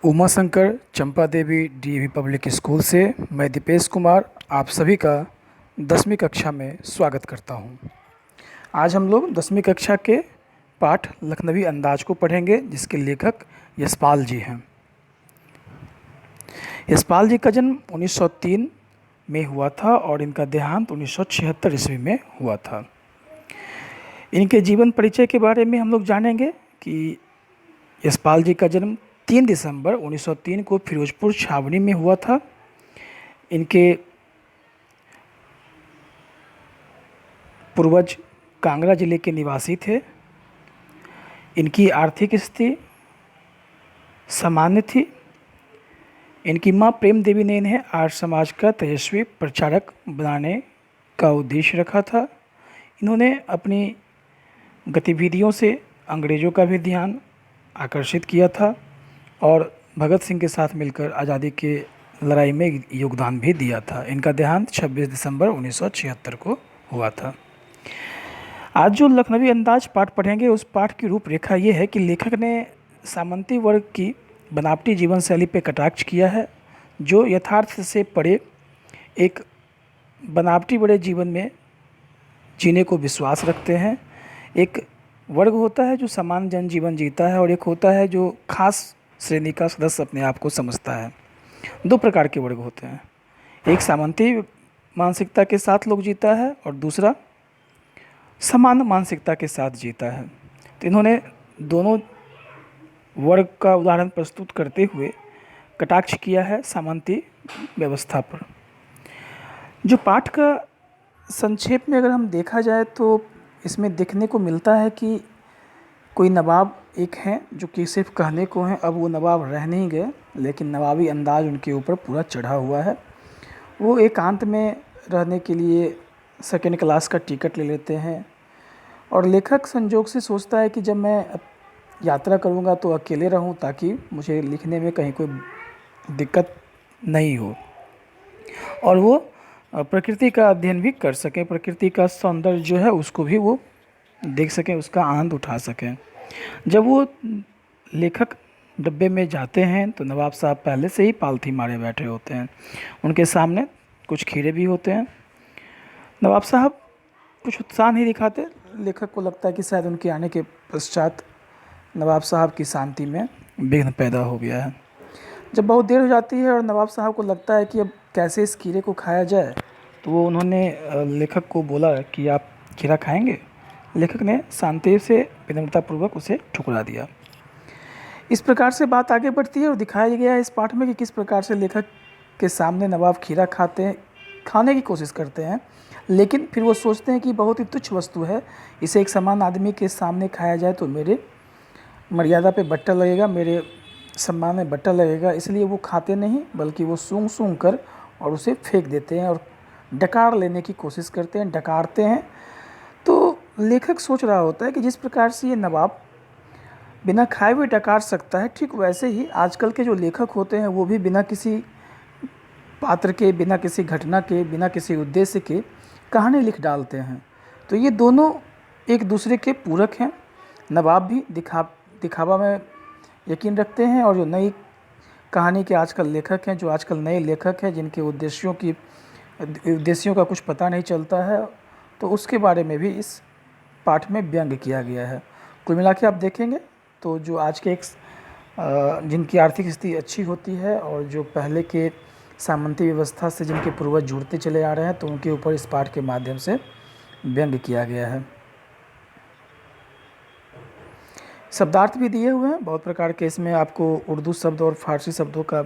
उमा शंकर चंपा देवी DAV public school से मैं दीपेश कुमार आप सभी का 10वीं कक्षा में स्वागत करता हूं। आज हम लोग 10वीं कक्षा के पाठ लखनवी अंदाज को पढ़ेंगे, जिसके लेखक यशपाल जी हैं। यशपाल जी का जन्म 1903 में हुआ था और इनका देहांत 1976 ईस्वी में हुआ था। इनके जीवन परिचय के बारे में हम लोग जानेंगे कि यशपाल जी का जन्म 3 दिसंबर 1903 को फिरोजपुर छावनी में हुआ था। इनके पूर्वज कांगड़ा जिले के निवासी थे। इनकी आर्थिक स्थिति सामान्य थी। इनकी मां प्रेम देवी ने इन्हें आर्य समाज का तेजस्वी प्रचारक बनाने का उद्देश्य रखा था। इन्होंने अपनी गतिविधियों से अंग्रेज़ों का भी ध्यान आकर्षित किया था और भगत सिंह के साथ मिलकर आज़ादी के लड़ाई में योगदान भी दिया था। इनका देहांत 26 दिसंबर 1976 को हुआ था। आज जो लखनवी अंदाज पाठ पढ़ेंगे, उस पाठ की रूपरेखा ये है कि लेखक ने सामंती वर्ग की बनावटी जीवन शैली पर कटाक्ष किया है, जो यथार्थ से परे एक बनावटी बड़े जीवन में जीने को विश्वास रखते हैं। एक वर्ग होता है जो सामान्य जनजीवन जीता है और एक होता है जो खास श्रेणी का सदस्य अपने आप को समझता है। दो प्रकार के वर्ग होते हैं, एक सामंती मानसिकता के साथ लोग जीता है और दूसरा सामान्य मानसिकता के साथ जीता है। तो इन्होंने दोनों वर्ग का उदाहरण प्रस्तुत करते हुए कटाक्ष किया है सामंती व्यवस्था पर। जो पाठ का संक्षेप में अगर हम देखा जाए तो इसमें देखने को मिलता है कि कोई नवाब एक हैं जो कि सिर्फ कहने को हैं, अब वो नवाब रह नहीं गए, लेकिन नवाबी अंदाज उनके ऊपर पूरा चढ़ा हुआ है। वो एकांत में रहने के लिए सेकेंड क्लास का टिकट ले लेते हैं और लेखक संजोग से सोचता है कि जब मैं यात्रा करूँगा तो अकेले रहूँ, ताकि मुझे लिखने में कहीं कोई दिक्कत नहीं हो और वो प्रकृति का अध्ययन भी कर सकें, प्रकृति का सौंदर्य जो है उसको भी वो देख सकें, उसका आनंद उठा सकें। जब वो लेखक डब्बे में जाते हैं तो नवाब साहब पहले से ही पालथी मारे बैठे होते हैं। उनके सामने कुछ खीरे भी होते हैं। नवाब साहब कुछ उत्साह नहीं दिखाते। लेखक को लगता है कि शायद उनके आने के पश्चात नवाब साहब की शांति में विघ्न पैदा हो गया है। जब बहुत देर हो जाती है और नवाब साहब को लगता है कि अब कैसे इस खीरे को खाया जाए, तो वो उन्होंने लेखक को बोला कि आप खीरा खाएंगे। लेखक ने शांति से विनम्रतापूर्वक उसे ठुकरा दिया। इस प्रकार से बात आगे बढ़ती है और दिखाया गया है इस पाठ में कि किस प्रकार से लेखक के सामने नवाब खीरा खाने की कोशिश करते हैं, लेकिन फिर वो सोचते हैं कि बहुत ही तुच्छ वस्तु है, इसे एक समान आदमी के सामने खाया जाए तो मेरे मर्यादा पे बट्टा लगेगा, मेरे सम्मान में बट्टा लगेगा, इसलिए वो खाते नहीं बल्कि वो सूंघ सूंघ कर और उसे फेंक देते हैं और डकार लेने की कोशिश करते हैं, डकारते हैं। तो लेखक सोच रहा होता है कि जिस प्रकार से ये नवाब बिना खाए हुए डकार सकता है, ठीक वैसे ही आजकल के जो लेखक होते हैं वो भी बिना किसी पात्र के, बिना किसी घटना के, बिना किसी उद्देश्य के कहानी लिख डालते हैं। तो ये दोनों एक दूसरे के पूरक हैं। नवाब भी दिखावा में यकीन रखते हैं और जो नई कहानी के आजकल लेखक हैं, जो आजकल नए लेखक हैं जिनके उद्देश्यों का कुछ पता नहीं चलता है, तो उसके बारे में भी इस पाठ में व्यंग किया गया है। कुल मिला के आप देखेंगे तो जो आज के जिनकी आर्थिक स्थिति अच्छी होती है और जो पहले के सामंती व्यवस्था से जिनके पूर्वज जुड़ते चले आ रहे हैं, तो उनके ऊपर इस पाठ के माध्यम से व्यंग किया गया है। शब्दार्थ भी दिए हुए हैं बहुत प्रकार के। इसमें आपको उर्दू शब्द और फारसी शब्दों का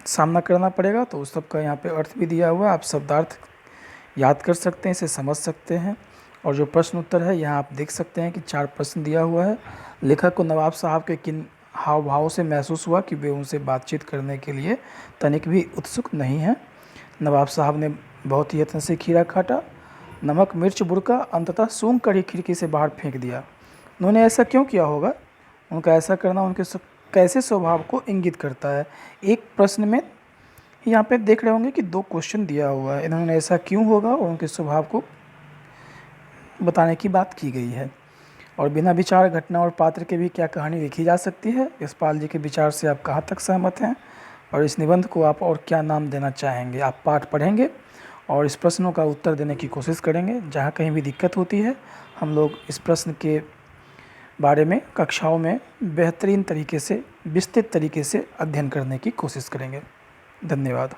सामना करना पड़ेगा, तो उस सब का यहाँ पे अर्थ भी दिया हुआ है। आप शब्दार्थ याद कर सकते हैं, इसे समझ सकते हैं। और जो प्रश्न उत्तर है यहाँ आप देख सकते हैं कि 4 प्रश्न दिया हुआ है। लेखक को नवाब साहब के किन हाव भाव से महसूस हुआ कि वे उनसे बातचीत करने के लिए तनिक भी उत्सुक नहीं हैं। नवाब साहब ने बहुत ही यत्न से खीरा काटा, नमक मिर्च बुड़का, अंततः सूंघ कर ही खिड़की से बाहर फेंक दिया। उन्होंने ऐसा क्यों किया होगा? उनका ऐसा करना उनके कैसे स्वभाव को इंगित करता है? एक प्रश्न में यहाँ पे देख रहे होंगे कि 2 क्वेश्चन दिया हुआ है। इन्होंने ऐसा क्यों होगा और उनके स्वभाव को बताने की बात की गई है। और बिना विचार, घटना और पात्र के भी क्या कहानी लिखी जा सकती है? यशपाल जी के विचार से आप कहाँ तक सहमत हैं और इस निबंध को आप और क्या नाम देना चाहेंगे? आप पाठ पढ़ेंगे और इस प्रश्नों का उत्तर देने की कोशिश करेंगे। जहाँ कहीं भी दिक्कत होती है हम लोग इस प्रश्न के बारे में कक्षाओं में बेहतरीन तरीके से, विस्तृत तरीके से अध्ययन करने की कोशिश करेंगे। धन्यवाद।